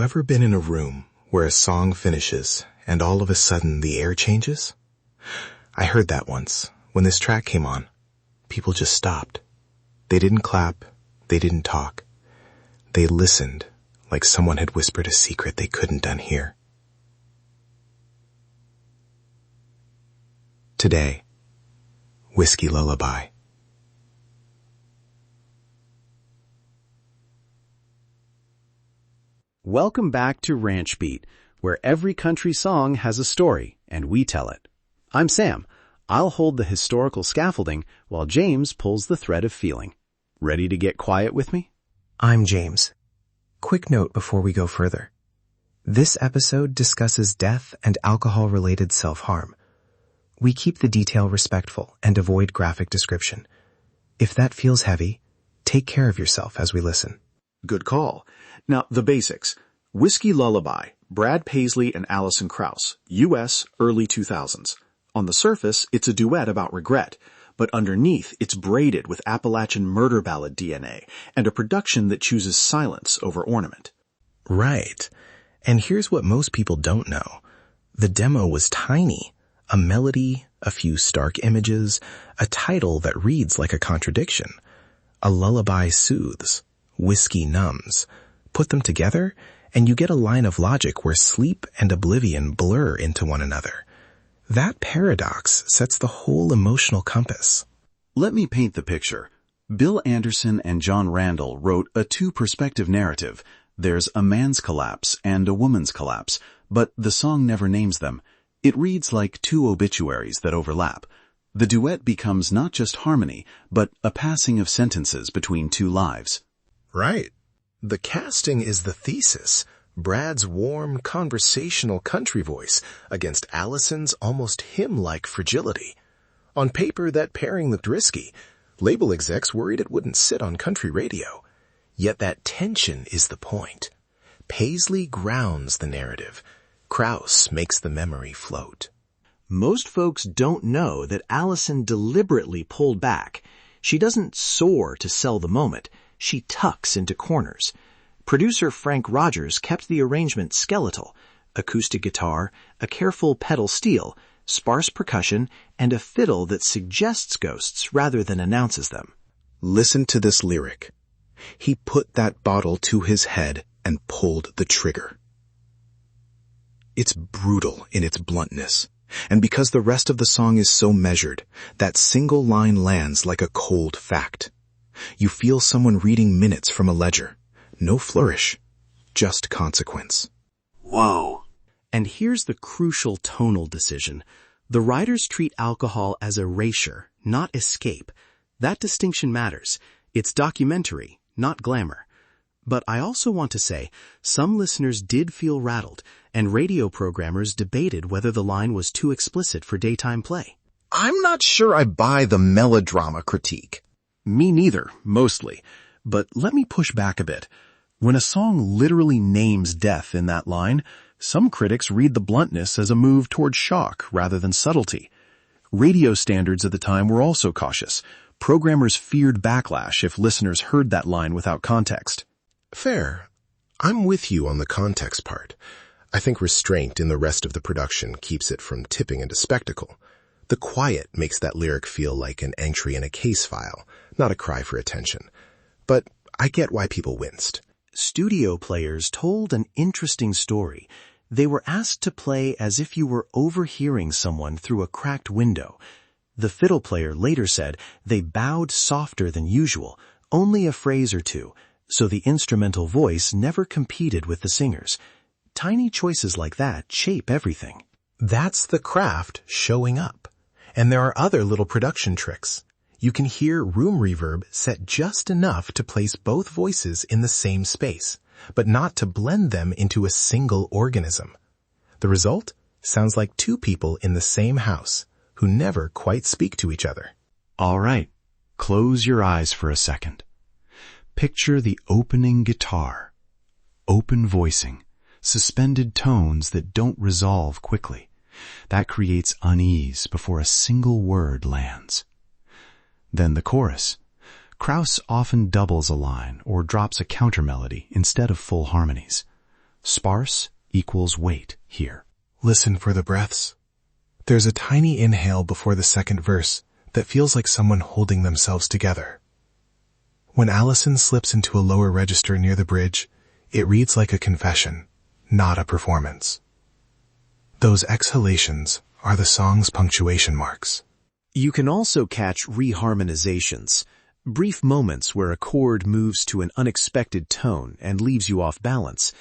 you ever been in a room where a song finishes and all of a sudden the air changes? I heard that once. When this track came on, people just stopped. They didn't clap. They didn't talk. They listened like someone had whispered a secret they couldn't unhear. Today, Whiskey Lullaby. Welcome back to Ranch Beat, where every country song has a story, and we tell it. I'm Sam. I'll hold the historical scaffolding while James pulls the thread of feeling. Ready to get quiet with me? I'm James. Quick note before we go further. This episode discusses death and alcohol-related self-harm. We keep the detail respectful and avoid graphic description. If that feels heavy, take care of yourself as we listen. Good call. Now, the basics. Whiskey Lullaby, Brad Paisley and Alison Krauss, U.S., early 2000s. On the surface, it's a duet about regret, but underneath, it's braided with Appalachian murder ballad DNA and a production that chooses silence over ornament. Right. And here's what most people don't know. The demo was tiny. A melody, a few stark images, a title that reads like a contradiction. A lullaby soothes. Whiskey numbs. Put them together, and you get a line of logic where sleep and oblivion blur into one another. That paradox sets the whole emotional compass. Let me paint the picture. Bill Anderson and John Randall wrote a two-perspective narrative. There's a man's collapse and a woman's collapse, but the song never names them. It reads like two obituaries that overlap. The duet becomes not just harmony, but a passing of sentences between two lives. Right. The casting is the thesis. Brad's warm, conversational country voice against Alison's almost hymn-like fragility. On paper, that pairing looked risky. Label execs worried it wouldn't sit on country radio. Yet that tension is the point. Paisley grounds the narrative. Krauss makes the memory float. Most folks don't know that Alison deliberately pulled back. She doesn't soar to sell the moment. She tucks into corners. Producer Frank Rogers kept the arrangement skeletal: acoustic guitar, a careful pedal steel, sparse percussion, and a fiddle that suggests ghosts rather than announces them. Listen to this lyric. He put that bottle to his head and pulled the trigger. It's brutal in its bluntness. And because the rest of the song is so measured, that single line lands like a cold fact. You feel someone reading minutes from a ledger. No flourish, just consequence. Whoa. And here's the crucial tonal decision. The writers treat alcohol as erasure, not escape. That distinction matters. It's documentary, not glamour. But I also want to say, some listeners did feel rattled, and radio programmers debated whether the line was too explicit for daytime play. I'm not sure I buy the melodrama critique. Me neither, mostly. But let me push back a bit. When a song literally names death in that line, some critics read the bluntness as a move toward shock rather than subtlety. Radio standards at the time were also cautious. Programmers feared backlash if listeners heard that line without context. Fair. I'm with you on the context part. I think restraint in the rest of the production keeps it from tipping into spectacle. The quiet makes that lyric feel like an entry in a case file, not a cry for attention. But I get why people winced. Studio players told an interesting story. They were asked to play as if you were overhearing someone through a cracked window. The fiddle player later said they bowed softer than usual, only a phrase or two, so the instrumental voice never competed with the singers. Tiny choices like that shape everything. That's the craft showing up. And there are other little production tricks. You can hear room reverb set just enough to place both voices in the same space, but not to blend them into a single organism. The result sounds like two people in the same house who never quite speak to each other. All right, close your eyes for a second. Picture the opening guitar, open voicing, suspended tones that don't resolve quickly. That creates unease before a single word lands. Then the chorus. Krauss often doubles a line or drops a counter melody instead of full harmonies. Sparse equals weight here. Listen for the breaths. There's a tiny inhale before the second verse that feels like someone holding themselves together. When Alison slips into a lower register near the bridge, it reads like a confession, not a performance. Those exhalations are the song's punctuation marks. You can also catch reharmonizations, brief moments where a chord moves to an unexpected tone and leaves you off balance.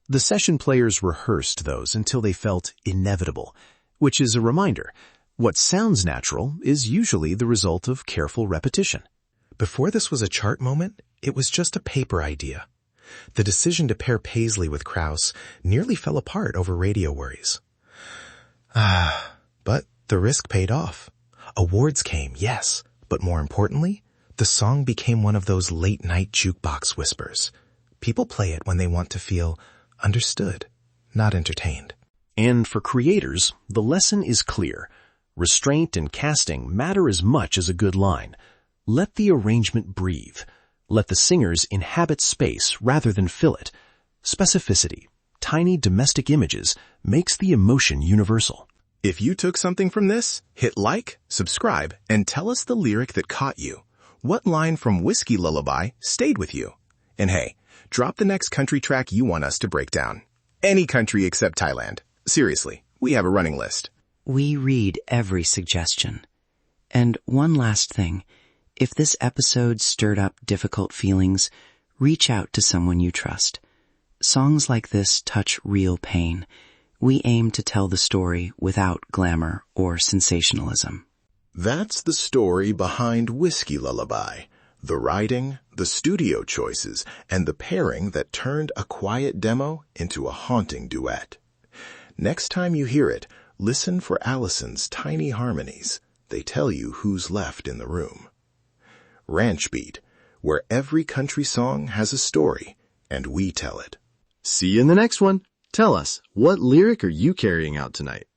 The session players rehearsed those until they felt inevitable, which is a reminder. What sounds natural is usually the result of careful repetition. Before this was a chart moment, it was just a paper idea. The decision to pair Paisley with Krauss nearly fell apart over radio worries. But the risk paid off. Awards came, yes, but more importantly, the song became one of those late-night jukebox whispers. People play it when they want to feel understood, not entertained. And for creators, the lesson is clear. Restraint and casting matter as much as a good line. Let the arrangement breathe. Let the singers inhabit space rather than fill it. Specificity, tiny domestic images, makes the emotion universal. If you took something from this, hit like, subscribe, and tell us the lyric that caught you. What line from Whiskey Lullaby stayed with you? And hey, drop the next country track you want us to break down. Any country except Thailand. Seriously, we have a running list. We read every suggestion. And one last thing. If this episode stirred up difficult feelings, reach out to someone you trust. Songs like this touch real pain. We aim to tell the story without glamour or sensationalism. That's the story behind Whiskey Lullaby. The writing, the studio choices, and the pairing that turned a quiet demo into a haunting duet. Next time you hear it, listen for Alison's tiny harmonies. They tell you who's left in the room. Ranch Beat, where every country song has a story, and we tell it. See you in the next one. Tell us, what lyric are you carrying out tonight?